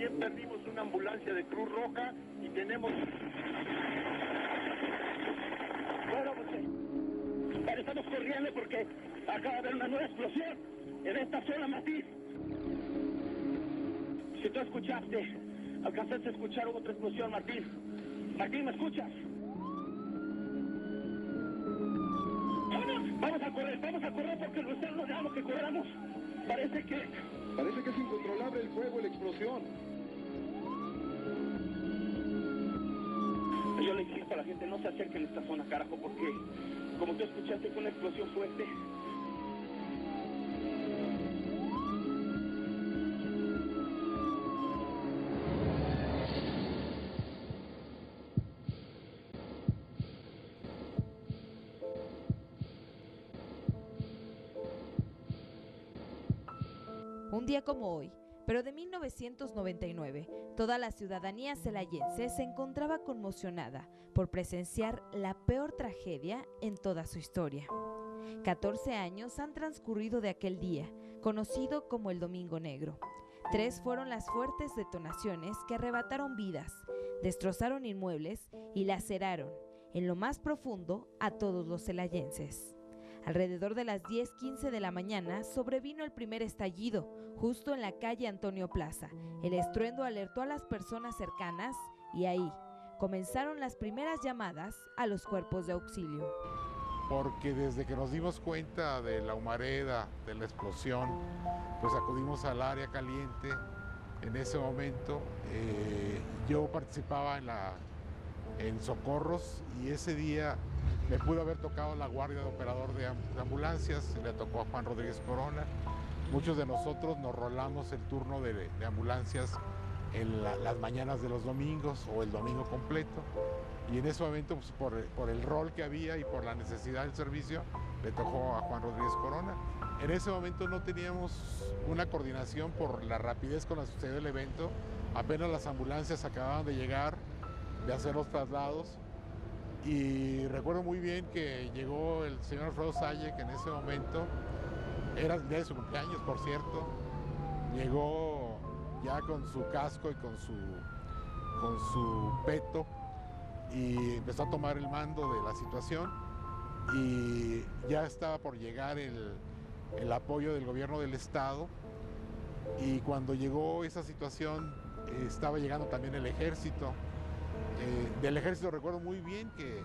También perdimos una ambulancia de Cruz Roja y tenemos... Bueno, pues estamos corriendo porque acaba de haber una nueva explosión en esta zona, Matiz. Si tú escuchaste, alcanzaste a escuchar otra explosión, Martín. Martín, ¿me escuchas? Vamos a correr porque lo están logrando que corramos. Parece que es incontrolable el fuego y la explosión. Yo le insisto a la gente, no se acerquen a esta zona, carajo, porque como tú escuchaste fue una explosión fuerte. Un día como hoy, pero de 1999, toda la ciudadanía celayense se encontraba conmocionada por presenciar la peor tragedia en toda su historia. 14 años han transcurrido de aquel día, conocido como el Domingo Negro. 3 fueron las fuertes detonaciones que arrebataron vidas, destrozaron inmuebles y laceraron, en lo más profundo, a todos los celayenses. Alrededor de las 10:15 de la mañana sobrevino el primer estallido, justo en la calle Antonio Plaza. El estruendo alertó a las personas cercanas y ahí comenzaron las primeras llamadas a los cuerpos de auxilio. Porque desde que nos dimos cuenta de la humareda, de la explosión, pues acudimos al área caliente. En ese momento yo participaba en socorros y ese día me pudo haber tocado la guardia de operador de ambulancias, le tocó a Juan Rodríguez Corona. Muchos de nosotros nos rolamos el turno de ambulancias en las mañanas de los domingos o el domingo completo. Y en ese momento, pues, por el rol que había y por la necesidad del servicio, le tocó a Juan Rodríguez Corona. En ese momento no teníamos una coordinación por la rapidez con la que sucedió el evento. Apenas las ambulancias acababan de llegar, de hacer los traslados. Y recuerdo muy bien que llegó el señor Alfredo Salle, que en ese momento era el día de su cumpleaños, por cierto. Llegó ya con su casco y con su peto y empezó a tomar el mando de la situación y ya estaba por llegar el apoyo del gobierno del estado, y cuando llegó esa situación estaba llegando también el ejército. Del ejército recuerdo muy bien que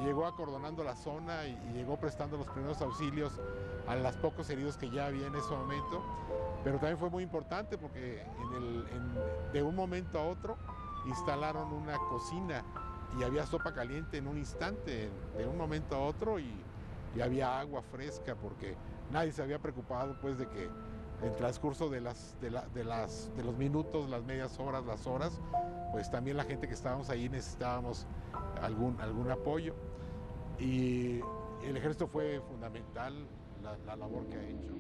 llegó acordonando la zona y llegó prestando los primeros auxilios a los pocos heridos que ya había en ese momento, pero también fue muy importante porque de un momento a otro instalaron una cocina y había sopa caliente en un instante, de un momento a otro, y había agua fresca porque nadie se había preocupado pues de que en el transcurso de los minutos, las medias horas, las horas, pues también la gente que estábamos ahí necesitábamos algún apoyo, y el ejército fue fundamental la labor que ha hecho.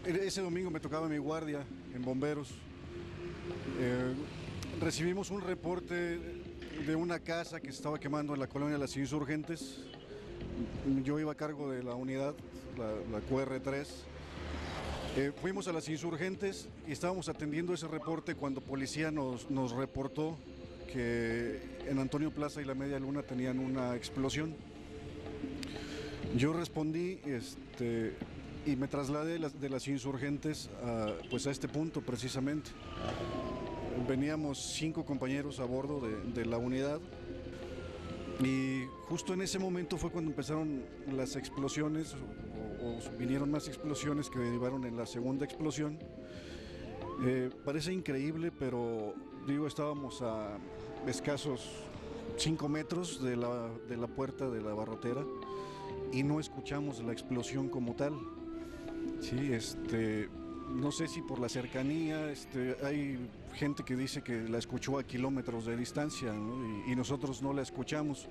Ese domingo me tocaba mi guardia en bomberos. Recibimos un reporte de una casa que se estaba quemando en la colonia de las Insurgentes. Yo iba a cargo de la unidad, la QR3. Fuimos a las Insurgentes y estábamos atendiendo ese reporte cuando policía nos reportó que en Antonio Plaza y la Media Luna tenían una explosión. Yo respondí y me trasladé de las Insurgentes pues a este punto precisamente. Veníamos 5 compañeros a bordo de la unidad y justo en ese momento fue cuando empezaron las explosiones o vinieron más explosiones que derivaron en la segunda explosión. Parece increíble, pero digo, estábamos a escasos 5 metros de la puerta de la barrotera y no escuchamos la explosión como tal. Sí, no sé si por la cercanía, hay gente que dice que la escuchó a kilómetros de distancia, ¿no? y nosotros no la escuchamos.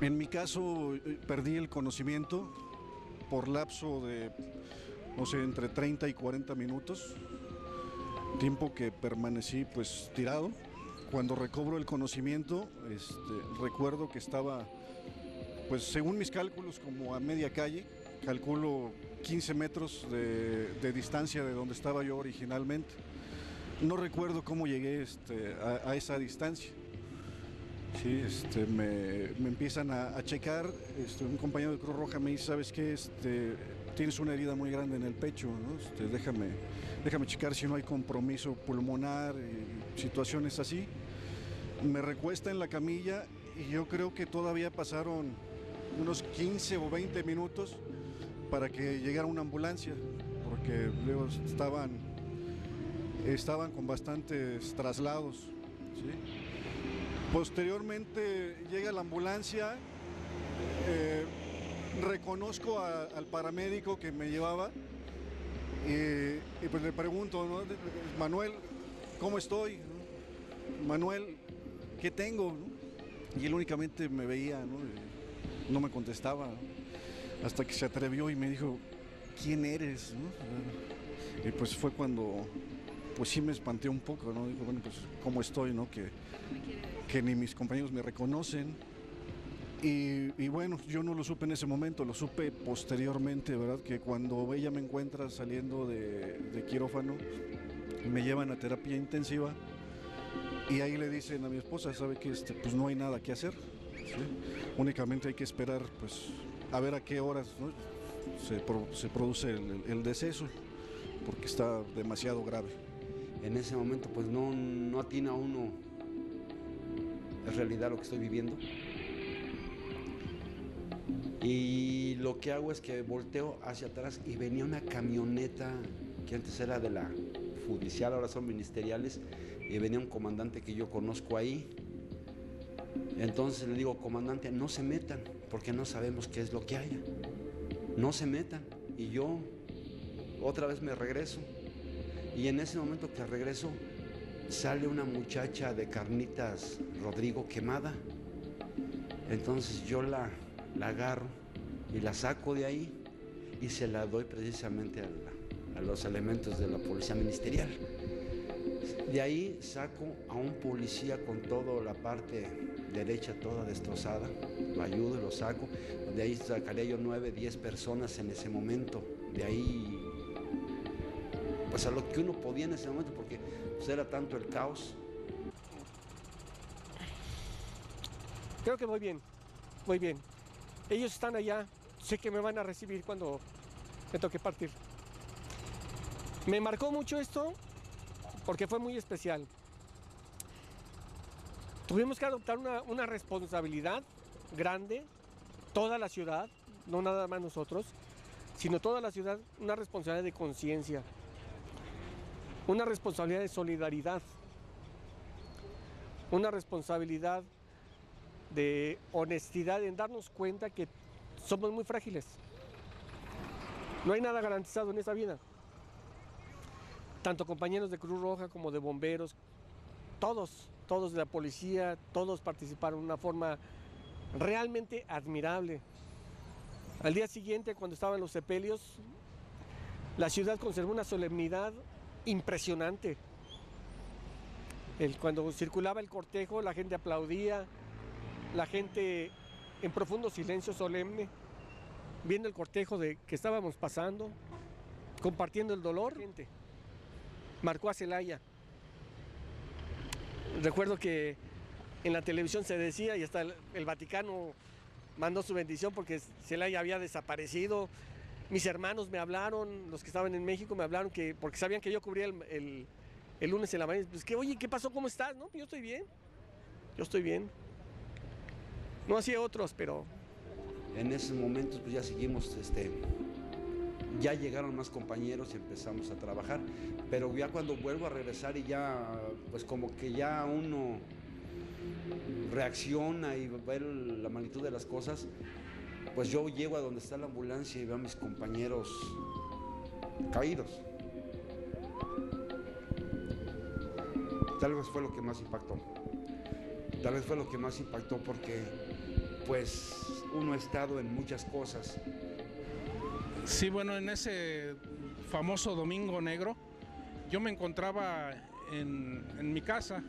En mi caso, perdí el conocimiento por lapso de, no sé, entre 30 y 40 minutos, tiempo que permanecí pues tirado. Cuando recobro el conocimiento, recuerdo que estaba, pues según mis cálculos, como a media calle, calculo 15 metros de distancia de donde estaba yo originalmente. No recuerdo cómo llegué a esa distancia. Sí, me empiezan a checar, un compañero de Cruz Roja me dice, ¿sabes qué? Tienes una herida muy grande en el pecho, ¿no? Déjame checar si no hay compromiso pulmonar y situaciones así. Me recuesta en la camilla y yo creo que todavía pasaron unos 15 o 20 minutos para que llegara una ambulancia, porque luego estaban con bastantes traslados, ¿sí? Posteriormente llega la ambulancia, reconozco al paramédico que me llevaba y pues le pregunto, ¿no? Manuel, ¿cómo estoy? Manuel, ¿qué tengo? ¿No? Y él únicamente me veía, ¿no? No me contestaba, ¿no? Hasta que se atrevió y me dijo, ¿quién eres? ¿No? Y pues fue cuando, pues sí me espanté un poco, ¿no? Dijo, bueno, pues ¿cómo estoy? ¿No? Que ni mis compañeros me reconocen. Y bueno, yo no lo supe en ese momento, lo supe posteriormente, ¿verdad? Que cuando ella me encuentra saliendo de quirófano, me llevan a terapia intensiva y ahí le dicen a mi esposa, ¿sabe qué? Pues no hay nada que hacer, ¿sí? Únicamente hay que esperar, pues, a ver a qué horas, ¿no? se produce el deceso, porque está demasiado grave. En ese momento, pues no atina uno, es realidad lo que estoy viviendo. Y lo que hago es que volteo hacia atrás y venía una camioneta que antes era de la judicial, ahora son ministeriales, y venía un comandante que yo conozco ahí. Entonces le digo, comandante, no se metan, porque no sabemos qué es lo que haya. No se metan. Y yo otra vez me regreso. Y en ese momento que regreso, sale una muchacha de Carnitas Rodrigo quemada. Entonces yo la agarro y la saco de ahí y se la doy precisamente a los elementos de la policía ministerial. De ahí saco a un policía con toda la parte derecha toda destrozada, lo ayudo y lo saco. De ahí sacaría yo 9, 10 personas en ese momento. De ahí, pues a lo que uno podía en ese momento, porque pues, era tanto el caos. Creo que voy bien, muy bien. Ellos están allá, sé que me van a recibir cuando me toque partir. Me marcó mucho esto porque fue muy especial. Tuvimos que adoptar una responsabilidad grande, toda la ciudad, no nada más nosotros, sino toda la ciudad, una responsabilidad de conciencia, una responsabilidad de solidaridad, una responsabilidad de honestidad, en darnos cuenta que somos muy frágiles. No hay nada garantizado en esta vida. Tanto compañeros de Cruz Roja como de bomberos, todos de la policía, todos participaron de una forma realmente admirable. Al día siguiente, cuando estaban los sepelios, la ciudad conservó una solemnidad impresionante. Cuando circulaba el cortejo, la gente aplaudía, la gente en profundo silencio solemne, viendo el cortejo que estábamos pasando, compartiendo el dolor. Marcó a Celaya. Recuerdo que en la televisión se decía, y hasta el Vaticano mandó su bendición porque Celaya había desaparecido. Mis hermanos me hablaron, los que estaban en México me hablaron, porque sabían que yo cubría el lunes en la mañana. Pues que, oye, ¿qué pasó? ¿Cómo estás? No, yo estoy bien. No hacía otros, pero... En esos momentos pues ya seguimos, ya llegaron más compañeros y empezamos a trabajar, pero ya cuando vuelvo a regresar y ya, pues como que ya uno reacciona y ve la magnitud de las cosas, pues yo llego a donde está la ambulancia y veo a mis compañeros caídos. Tal vez fue lo que más impactó. Porque pues uno ha estado en muchas cosas. Sí, bueno, en ese famoso Domingo Negro, yo me encontraba en mi casa,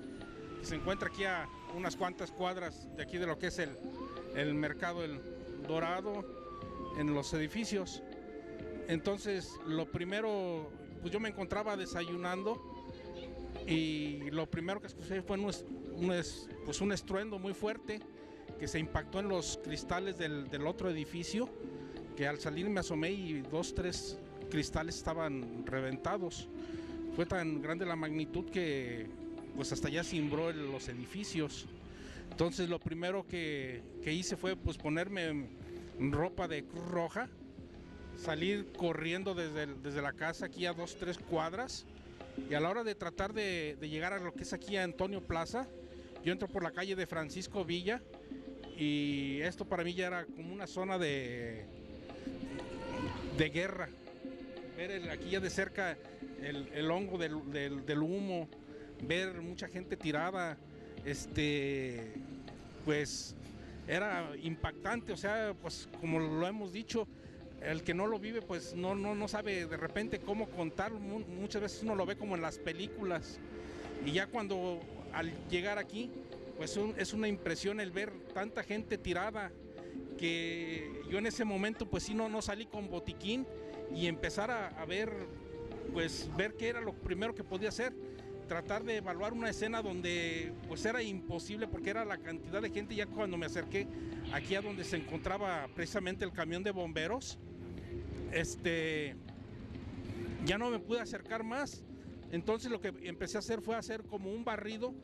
que se encuentra aquí a unas cuantas cuadras de aquí de lo que es el mercado El Dorado. en los edificios. Entonces, lo primero, pues yo me encontraba desayunando y lo primero que escuché fue un estruendo muy fuerte que se impactó en los cristales del otro edificio, que al salir me asomé y 2, 3 cristales estaban reventados. Fue tan grande la magnitud que pues hasta allá cimbró los edificios. Entonces lo primero que hice fue pues ponerme ropa de Cruz Roja, salir corriendo desde la casa aquí a 2, 3 cuadras, y a la hora de tratar de llegar a lo que es aquí a Antonio Plaza, yo entro por la calle de Francisco Villa, y esto para mí ya era como una zona de guerra. Ver aquí ya de cerca el hongo del humo, ver mucha gente tirada, pues era impactante. O sea, pues como lo hemos dicho, el que no lo vive pues no sabe de repente cómo contarlo. Muchas veces uno lo ve como en las películas, y ya cuando al llegar aquí pues es una impresión el ver tanta gente tirada, que yo en ese momento pues sí no salí con botiquín y empezar a ver qué era lo primero que podía hacer, tratar de evaluar una escena donde pues era imposible porque era la cantidad de gente. Ya cuando me acerqué aquí a donde se encontraba precisamente el camión de bomberos, ya no me pude acercar más. Entonces lo que empecé a hacer fue hacer como un barrido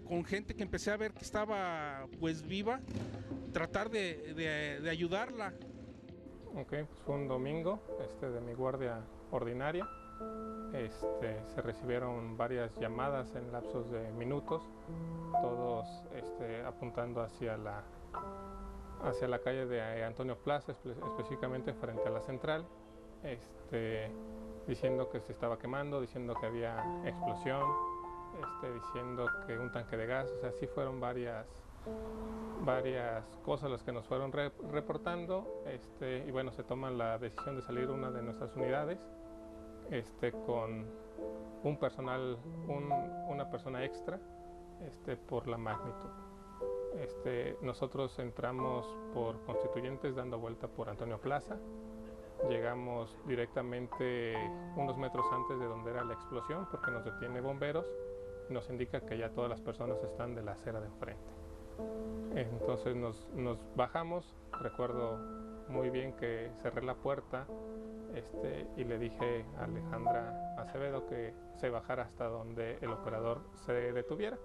con gente que empecé a ver que estaba pues viva, tratar de ayudarla. Ok, pues fue un domingo de mi guardia ordinaria. Se recibieron varias llamadas en lapsos de minutos, todos apuntando hacia la calle de Antonio Plaza, específicamente frente a la central, diciendo que se estaba quemando, diciendo que había explosión, diciendo que un tanque de gas. O sea, sí fueron varias cosas las que nos fueron reportando, y bueno, se toma la decisión de salir una de nuestras unidades con un personal, una persona extra, por la magnitud. Nosotros entramos por Constituyentes dando vuelta por Antonio Plaza. Llegamos directamente unos metros antes de donde era la explosión, porque nos detiene bomberos y nos indica que ya todas las personas están de la acera de enfrente. Entonces nos bajamos. Recuerdo muy bien que cerré la puerta y le dije a Alejandra Acevedo que se bajara hasta donde el operador se detuviera.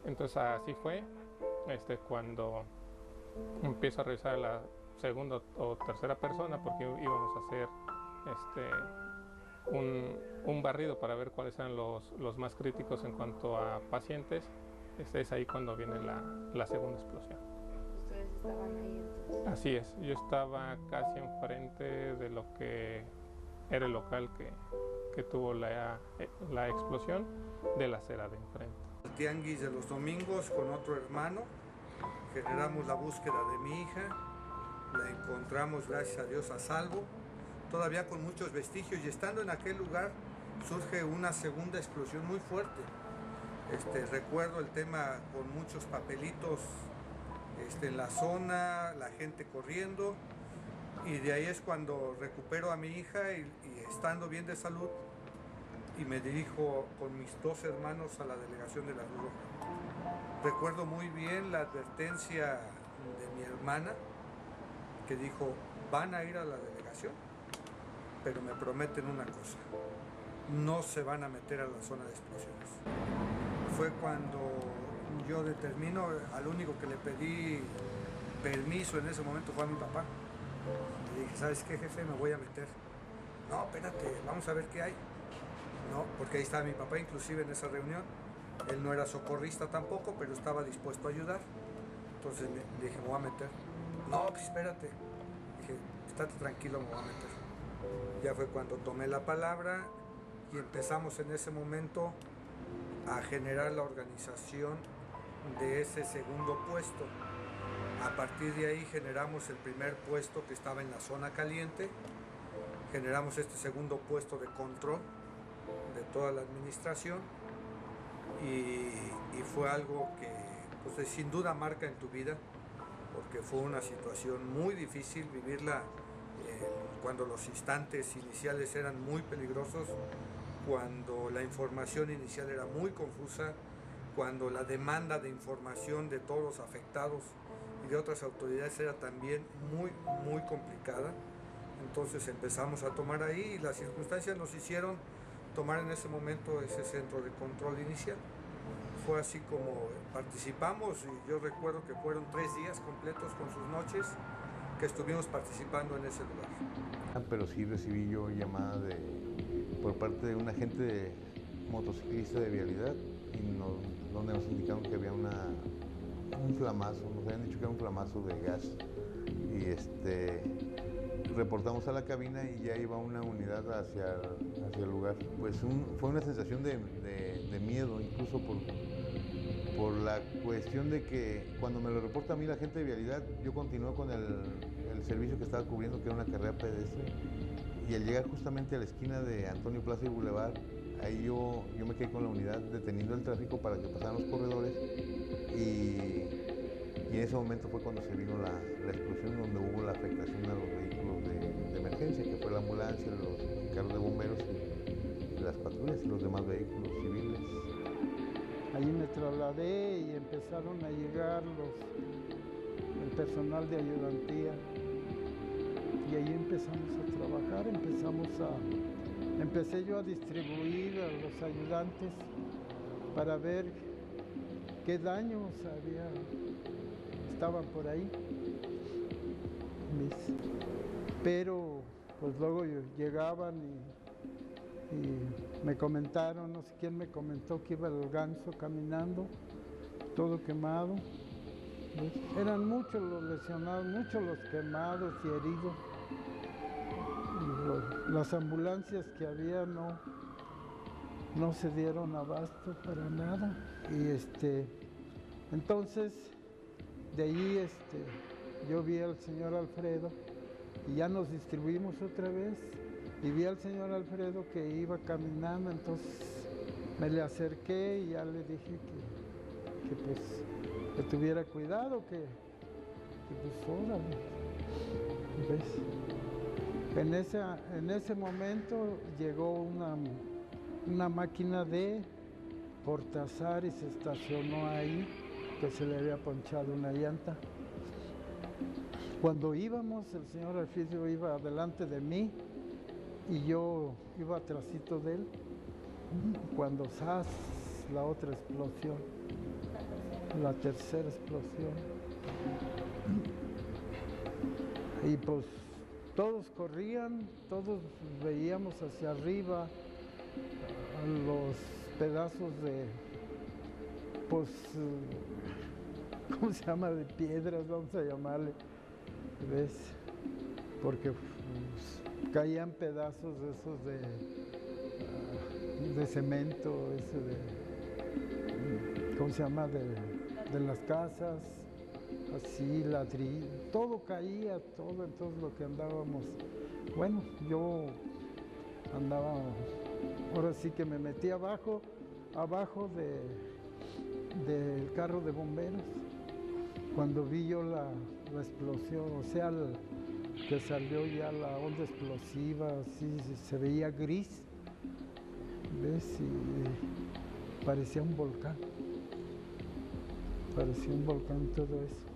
Entonces así fue. Cuando empiezo a revisar a la segunda o tercera persona, porque íbamos a hacer un barrido para ver cuáles eran los más críticos en cuanto a pacientes, es ahí cuando viene la segunda explosión. ¿Ustedes estaban ahí entonces? Así es, yo estaba casi enfrente de lo que era el local que tuvo la explosión, de la acera de enfrente. El tianguis de los domingos con otro hermano, generamos la búsqueda de mi hija, la encontramos gracias a Dios a salvo, todavía con muchos vestigios, y estando en aquel lugar surge una segunda explosión muy fuerte. Recuerdo el tema con muchos papelitos en la zona, la gente corriendo, y de ahí es cuando recupero a mi hija y estando bien de salud, y me dirijo con mis 2 hermanos a la delegación de la Cruz Roja. Recuerdo muy bien la advertencia de mi hermana, que dijo: van a ir a la delegación, pero me prometen una cosa: no se van a meter a la zona de explosiones. Fue cuando yo determino, al único que le pedí permiso en ese momento fue a mi papá. Le dije: ¿sabes qué, jefe? Me voy a meter. No, espérate, vamos a ver qué hay. No, porque ahí estaba mi papá inclusive en esa reunión. Él no era socorrista tampoco, pero estaba dispuesto a ayudar. Entonces le dije: me voy a meter. No, pues espérate. Dije: estate tranquilo, me voy a meter. Ya fue cuando tomé la palabra y empezamos en ese momento a generar la organización de ese segundo puesto. A partir de ahí generamos el primer puesto que estaba en la zona caliente, generamos este segundo puesto de control de toda la administración, y fue algo que pues, sin duda marca en tu vida, porque fue una situación muy difícil vivirla cuando los instantes iniciales eran muy peligrosos, cuando la información inicial era muy confusa, cuando la demanda de información de todos los afectados y de otras autoridades era también muy complicada. Entonces empezamos a tomar ahí y las circunstancias nos hicieron tomar en ese momento ese centro de control inicial. Fue así como participamos y yo recuerdo que fueron 3 días completos con sus noches que estuvimos participando en ese lugar. Pero sí recibí yo llamada por parte de un agente motociclista de vialidad donde nos indicaron que había un flamazo, nos habían dicho que era un flamazo de gas y reportamos a la cabina y ya iba una unidad hacia el lugar. Pues fue una sensación de miedo, incluso por la cuestión de que cuando me lo reporta a mí la gente de vialidad, yo continué con el servicio que estaba cubriendo, que era una carrera pedestre, y al llegar justamente a la esquina de Antonio Plaza y Boulevard, ahí yo me quedé con la unidad deteniendo el tráfico para que pasaran los corredores y en ese momento fue cuando se vino la explosión, donde hubo la afectación a los vehículos de emergencia, que fue la ambulancia, los carros de bomberos y las patrullas y los demás vehículos civiles. Allí me trasladé y empezaron a llegar el personal de ayudantía y ahí empezamos a trabajar, empecé yo a distribuir a los ayudantes para ver qué daños estaban por ahí. Pero pues luego llegaban y me comentaron, no sé quién me comentó que iba el ganso caminando, todo quemado. Eran muchos los lesionados, muchos los quemados y heridos. Las ambulancias que había no se dieron abasto para nada. Y entonces de ahí yo vi al señor Alfredo y ya nos distribuimos otra vez y vi al señor Alfredo que iba caminando, entonces me le acerqué y ya le dije que tuviera cuidado, que pues órale. ¿Ves? En ese momento llegó una máquina de Cortázar y se estacionó ahí, que se le había ponchado una llanta. Cuando íbamos, el señor Alfredo iba delante de mí y yo iba atrásito de él, cuando ¡zas! La otra explosión, la tercera explosión. Y pues todos corrían, todos veíamos hacia arriba los pedazos ¿cómo se llama? De piedras, vamos a llamarle, ¿ves? Porque caían pedazos de esos de cemento, ¿cómo se llama? De las casas, así, ladrillo, todo caía, todo, entonces lo que andábamos, bueno, yo andaba, ahora sí que me metí abajo del carro de bomberos, cuando vi yo la explosión, o sea, que salió ya la onda explosiva, así se veía gris, ¿ves? Y parecía un volcán todo eso.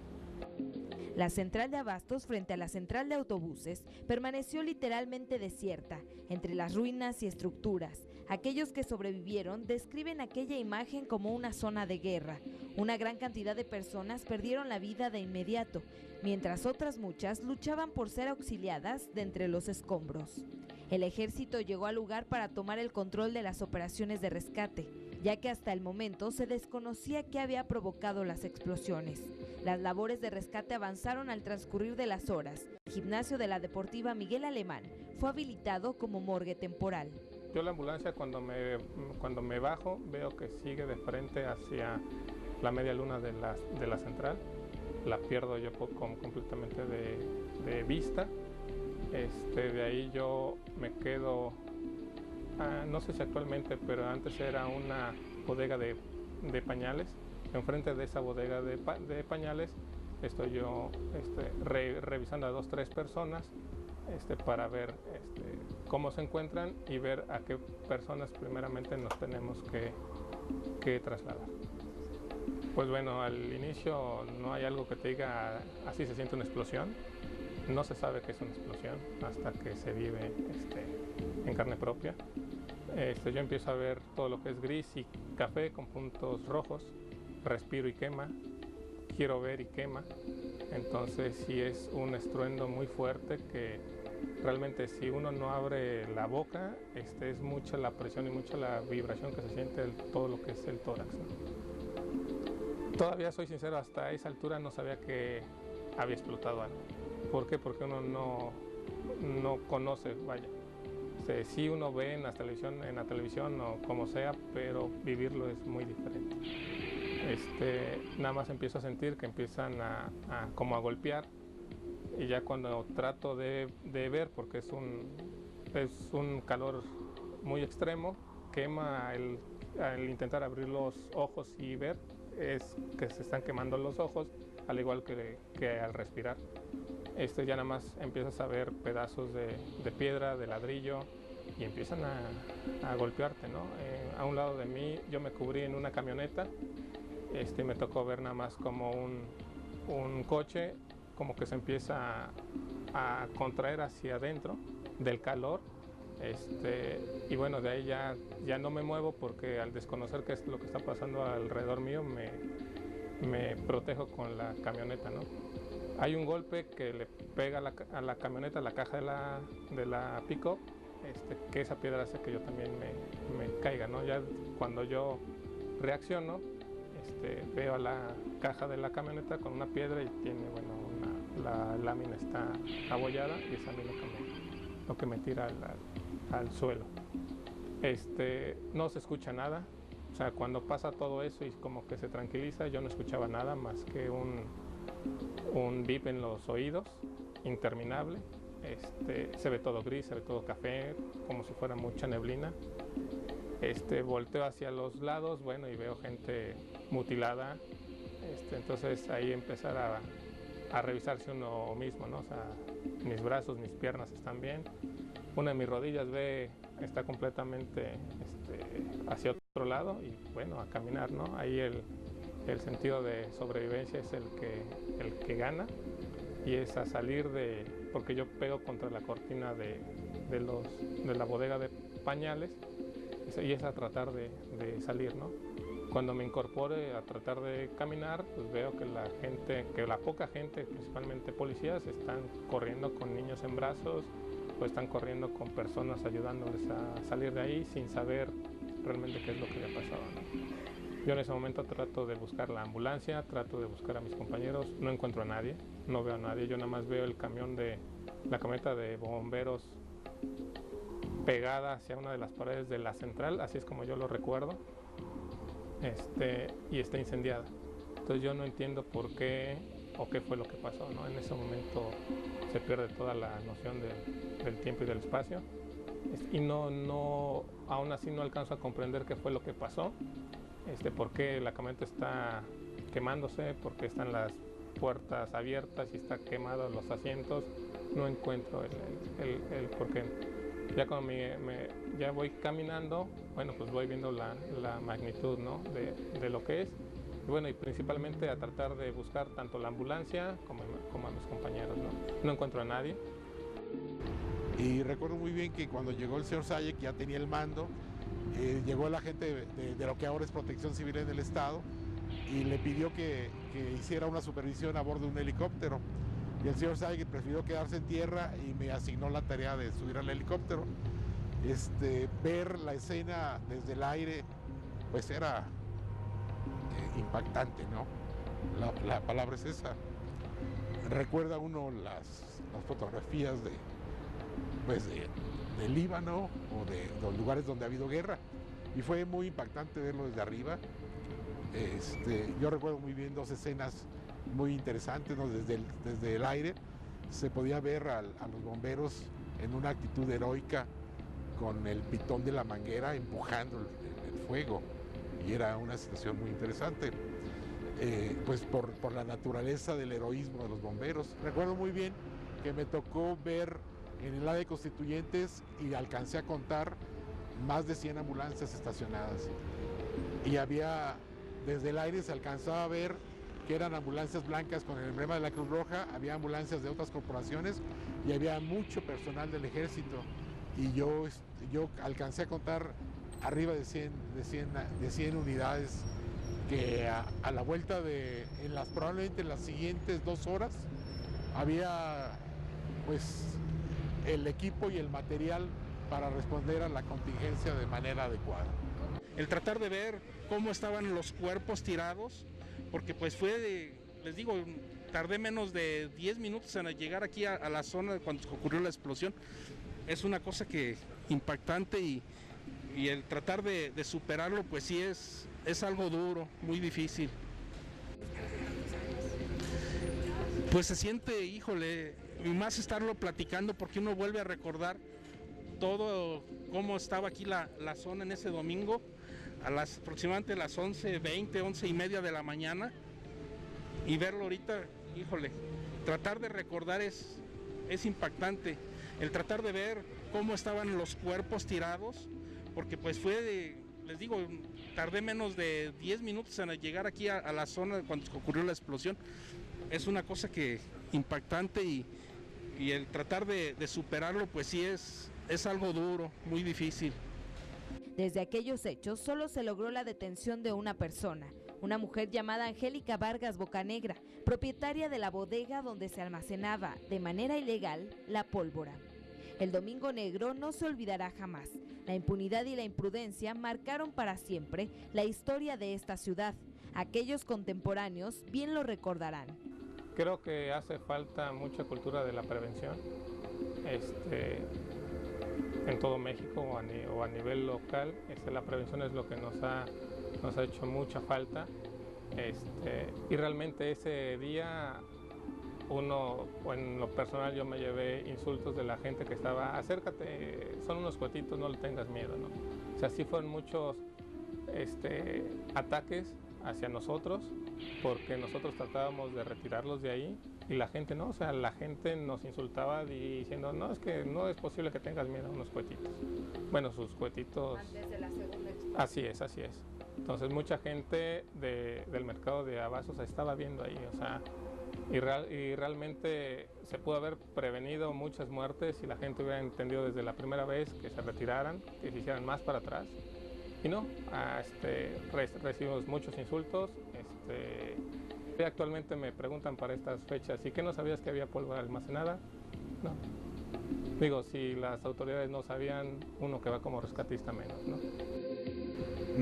La central de abastos frente a la central de autobuses permaneció literalmente desierta, entre las ruinas y estructuras. Aquellos que sobrevivieron describen aquella imagen como una zona de guerra. Una gran cantidad de personas perdieron la vida de inmediato, mientras otras muchas luchaban por ser auxiliadas de entre los escombros. El ejército llegó al lugar para tomar el control de las operaciones de rescate, ya que hasta el momento se desconocía qué había provocado las explosiones. Las labores de rescate avanzaron al transcurrir de las horas. El gimnasio de la Deportiva Miguel Alemán fue habilitado como morgue temporal. Yo la ambulancia cuando me bajo veo que sigue de frente hacia la media luna de la central. La pierdo yo completamente de vista. De ahí yo me quedo, no sé si actualmente, pero antes era una bodega de pañales. Enfrente de esa bodega de pañales estoy yo revisando a 2 o 3 personas. para ver cómo se encuentran y ver a qué personas primeramente nos tenemos que trasladar. Pues bueno, al inicio no hay algo que te diga así se siente una explosión. No se sabe qué es una explosión hasta que se vive en carne propia. Yo empiezo a ver todo lo que es gris y café con puntos rojos. Respiro y quema. Quiero ver y quema. Entonces sí es un estruendo muy fuerte que realmente si uno no abre la boca, es mucha la presión y mucha la vibración que se siente todo lo que es el tórax, ¿no? Todavía soy sincero, hasta esa altura no sabía que había explotado algo. ¿Por qué? Porque uno no conoce, vaya. Sí uno ve en la televisión o como sea, pero vivirlo es muy diferente. Nada más empiezo a sentir que empiezan como a golpear, y ya cuando trato de ver, porque es un calor muy extremo, quema al intentar abrir los ojos y ver, es que se están quemando los ojos, al igual que al respirar. Ya nada más empiezas a ver pedazos de piedra, de ladrillo, y empiezan a golpearte, ¿no? A un lado de mí yo me cubrí en una camioneta, me tocó ver nada más como un coche como que se empieza a contraer hacia adentro del calor, y bueno, de ahí ya no me muevo porque al desconocer qué es lo que está pasando alrededor mío me protejo con la camioneta, ¿no? Hay un golpe que le pega a la camioneta, a la caja de la pick-up, que esa piedra hace que yo también me caiga, ¿no? Ya cuando yo reacciono, veo a la caja de la camioneta con una piedra y tiene, bueno, la lámina está abollada, y es a mí lo que me tira al suelo. No se escucha nada, o sea, cuando pasa todo eso y como que se tranquiliza, yo no escuchaba nada más que un bip en los oídos, interminable. Se ve todo gris, se ve todo café, como si fuera mucha neblina. Volteo hacia los lados, bueno, y veo gente mutilada. Entonces ahí empezar a revisarse uno mismo, ¿no? O sea, mis brazos, mis piernas están bien. Una de mis rodillas está completamente hacia otro lado, y bueno, a caminar, ¿no? Ahí el sentido de sobrevivencia es el que gana, y es a salir porque yo pego contra la cortina de la bodega de pañales, y es a tratar de salir, ¿no? Cuando me incorpore a tratar de caminar, pues veo que la poca gente, principalmente policías, están corriendo con niños en brazos, o están corriendo con personas ayudándoles a salir de ahí sin saber realmente qué es lo que había pasado, ¿no? Yo en ese momento trato de buscar la ambulancia, trato de buscar a mis compañeros, no encuentro a nadie, no veo a nadie, yo nada más veo la camioneta de bomberos pegada hacia una de las paredes de la central, así es como yo lo recuerdo, y está incendiada. Entonces yo no entiendo por qué o qué fue lo que pasó, ¿no? En ese momento se pierde toda la noción del tiempo y del espacio, y aún así no alcanzo a comprender qué fue lo que pasó, por qué la camioneta está quemándose, por qué están las puertas abiertas y está quemados los asientos. No encuentro el por qué. Ya cuando ya voy caminando, bueno, pues voy viendo la magnitud, ¿no? de lo que es. Y bueno, y principalmente a tratar de buscar tanto la ambulancia como a mis compañeros, ¿no? No encuentro a nadie. Y recuerdo muy bien que cuando llegó el señor Sayek, ya tenía el mando, llegó el agente de lo que ahora es Protección Civil en el Estado, y le pidió que hiciera una supervisión a bordo de un helicóptero. Y el señor Sayek prefirió quedarse en tierra y me asignó la tarea de subir al helicóptero. Ver la escena desde el aire, pues era impactante, ¿no? La palabra es esa. Recuerda uno las fotografías del Líbano o de los lugares donde ha habido guerra, y fue muy impactante verlo desde arriba. Yo recuerdo muy bien dos escenas muy interesantes, ¿no? Desde el aire se podía ver a los bomberos en una actitud heroica con el pitón de la manguera empujando el fuego, y era una situación muy interesante, pues por la naturaleza del heroísmo de los bomberos. Recuerdo muy bien que me tocó ver en el área de Constituyentes y alcancé a contar más de 100 ambulancias estacionadas. Y había, desde el aire se alcanzaba a ver que eran ambulancias blancas con el emblema de la Cruz Roja, había ambulancias de otras corporaciones y había mucho personal del ejército. Y yo alcancé a contar arriba de 100 unidades que a la vuelta probablemente en las siguientes 2 horas había pues el equipo y el material para responder a la contingencia de manera adecuada. El tratar de ver cómo estaban los cuerpos tirados, porque pues les digo, tardé menos de 10 minutos en llegar aquí a la zona cuando ocurrió la explosión. Es una cosa que impactante y el tratar de superarlo pues sí es algo duro, muy difícil. Pues se siente, híjole, y más estarlo platicando porque uno vuelve a recordar todo cómo estaba aquí la zona en ese domingo, aproximadamente las 11:20, 11:30 de la mañana, y verlo ahorita, híjole, tratar de recordar es impactante, el tratar de ver cómo estaban los cuerpos tirados, porque pues les digo, tardé menos de 10 minutos en llegar aquí a la zona cuando ocurrió la explosión. Es una cosa que impactante y el tratar de superarlo pues sí es algo duro, muy difícil. Desde aquellos hechos solo se logró la detención de una persona, una mujer llamada Angélica Vargas Bocanegra, propietaria de la bodega donde se almacenaba de manera ilegal la pólvora. El Domingo Negro no se olvidará jamás. La impunidad y la imprudencia marcaron para siempre la historia de esta ciudad. Aquellos contemporáneos bien lo recordarán. Creo que hace falta mucha cultura de la prevención en todo México o a nivel local. La prevención es lo que nos ha hecho mucha falta. Y realmente ese día en lo personal yo me llevé insultos de la gente que estaba, acércate, son unos cuetitos, no le tengas miedo, ¿no? O sea, sí fueron muchos ataques hacia nosotros, porque nosotros tratábamos de retirarlos de ahí y la gente no, o sea, la gente nos insultaba diciendo, no, es que no es posible que tengas miedo a unos cuetitos. Bueno, sus cuetitos... Antes de la segunda explosión. Así es. Entonces mucha gente del mercado de abastos estaba viendo ahí, o sea, y realmente se pudo haber prevenido muchas muertes si la gente hubiera entendido desde la primera vez que se retiraran, que se hicieran más para atrás. Y no, recibimos muchos insultos. Actualmente me preguntan para estas fechas, ¿y qué no sabías que había pólvora almacenada? No. Digo, si las autoridades no sabían, uno que va como rescatista menos, ¿no?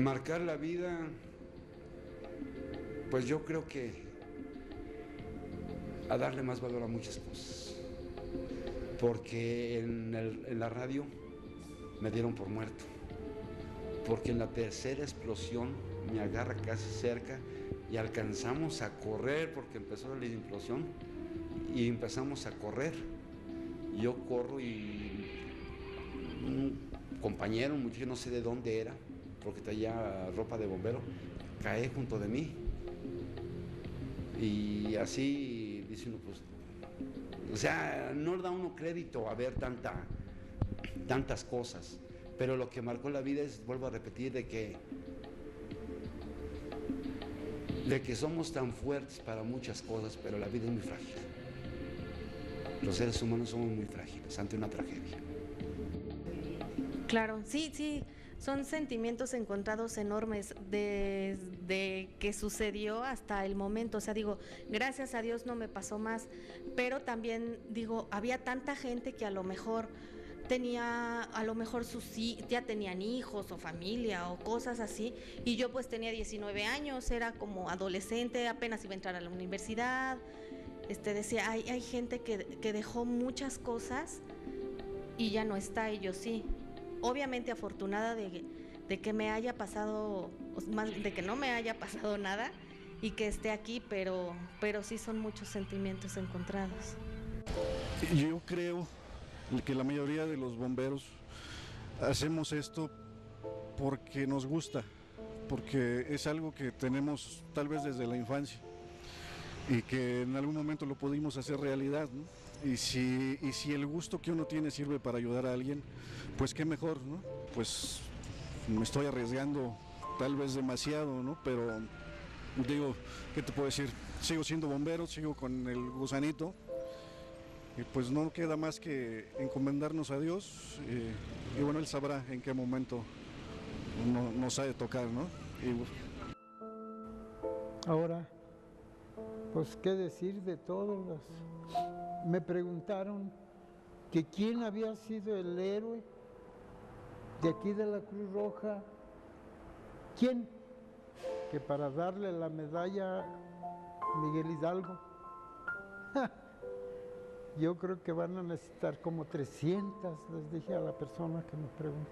Marcar la vida, pues yo creo que a darle más valor a muchas cosas. Porque en la radio me dieron por muerto. Porque en la tercera explosión me agarra casi cerca y alcanzamos a correr porque empezó la implosión y empezamos a correr. Yo corro y un compañero, un muchacho, no sé de dónde era, porque traía ropa de bombero, cae junto de mí. Y así dice uno, pues, o sea, no da uno crédito a ver tantas cosas. Pero lo que marcó la vida es, vuelvo a repetir, de que somos tan fuertes para muchas cosas, pero la vida es muy frágil. Los seres humanos somos muy frágiles ante una tragedia. Claro, sí, son sentimientos encontrados enormes desde que sucedió hasta el momento. O sea, digo, gracias a Dios no me pasó más, pero también digo, había tanta gente que a lo mejor ya tenían hijos o familia o cosas así, y yo pues tenía 19 años, era como adolescente, apenas iba a entrar a la universidad. Decía, hay gente que dejó muchas cosas y ya no está, y yo sí. Obviamente afortunada de que me haya pasado, más de que no me haya pasado nada y que esté aquí, pero sí son muchos sentimientos encontrados. Yo creo que la mayoría de los bomberos hacemos esto porque nos gusta, porque es algo que tenemos tal vez desde la infancia y que en algún momento lo pudimos hacer realidad, ¿no? Y si el gusto que uno tiene sirve para ayudar a alguien, pues qué mejor, ¿no? Pues me estoy arriesgando tal vez demasiado, ¿no? Pero digo, ¿qué te puedo decir? Sigo siendo bombero, sigo con el gusanito. Y pues no queda más que encomendarnos a Dios y bueno, Él sabrá en qué momento nos ha de tocar, ¿no? Ahora, pues qué decir de todos los... Me preguntaron que quién había sido el héroe de aquí de la Cruz Roja. ¿Quién? Que para darle la medalla a Miguel Hidalgo. Yo creo que van a necesitar como 300, les dije a la persona que me preguntó.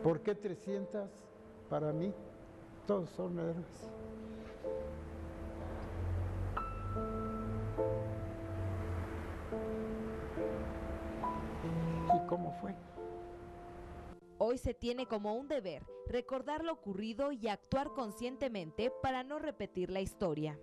¿Por qué 300? Para mí, todos son héroes. ¿Y cómo fue? Hoy se tiene como un deber recordar lo ocurrido y actuar conscientemente para no repetir la historia.